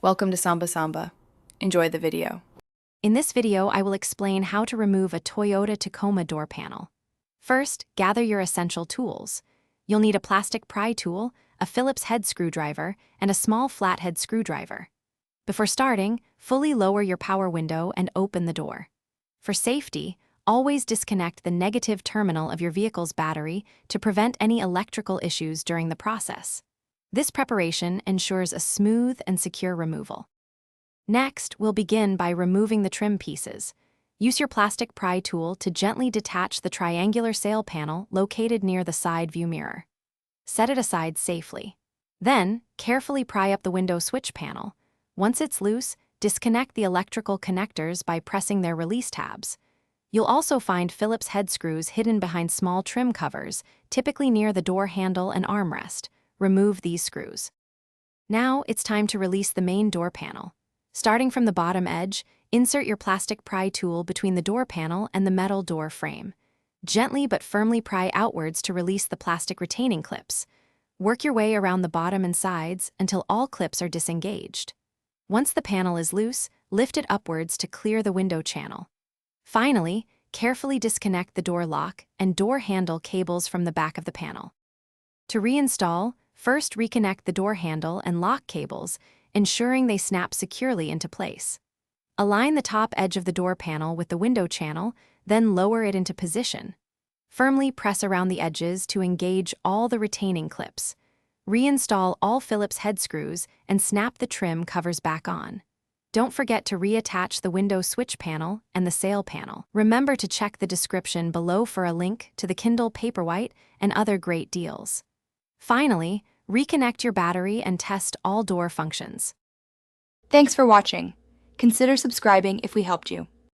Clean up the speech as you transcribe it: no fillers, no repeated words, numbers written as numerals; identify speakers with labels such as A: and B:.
A: Welcome to Samba Samba. Enjoy the video.
B: In this video, I will explain how to remove a Toyota Tacoma door panel. First, gather your essential tools. You'll need a plastic pry tool, a Phillips head screwdriver, and a small flathead screwdriver. Before starting, fully lower your power window and open the door. For safety, always disconnect the negative terminal of your vehicle's battery to prevent any electrical issues during the process. This preparation ensures a smooth and secure removal. Next, we'll begin by removing the trim pieces. Use your plastic pry tool to gently detach the triangular sail panel located near the side view mirror. Set it aside safely. Then, carefully pry up the window switch panel. Once it's loose, disconnect the electrical connectors by pressing their release tabs. You'll also find Phillips head screws hidden behind small trim covers, typically near the door handle and armrest. Remove these screws. Now it's time to release the main door panel. Starting from the bottom edge, insert your plastic pry tool between the door panel and the metal door frame. Gently but firmly pry outwards to release the plastic retaining clips. Work your way around the bottom and sides until all clips are disengaged. Once the panel is loose, lift it upwards to clear the window channel. Finally, carefully disconnect the door lock and door handle cables from the back of the panel. To reinstall, first reconnect the door handle and lock cables, ensuring they snap securely into place. Align the top edge of the door panel with the window channel, then lower it into position. Firmly press around the edges to engage all the retaining clips. Reinstall all Phillips head screws and snap the trim covers back on. Don't forget to reattach the window switch panel and the sail panel. Remember to check the description below for a link to the Kindle Paperwhite and other great deals. Finally, reconnect your battery and test all door functions.
C: Thanks for watching. Consider subscribing if we helped you.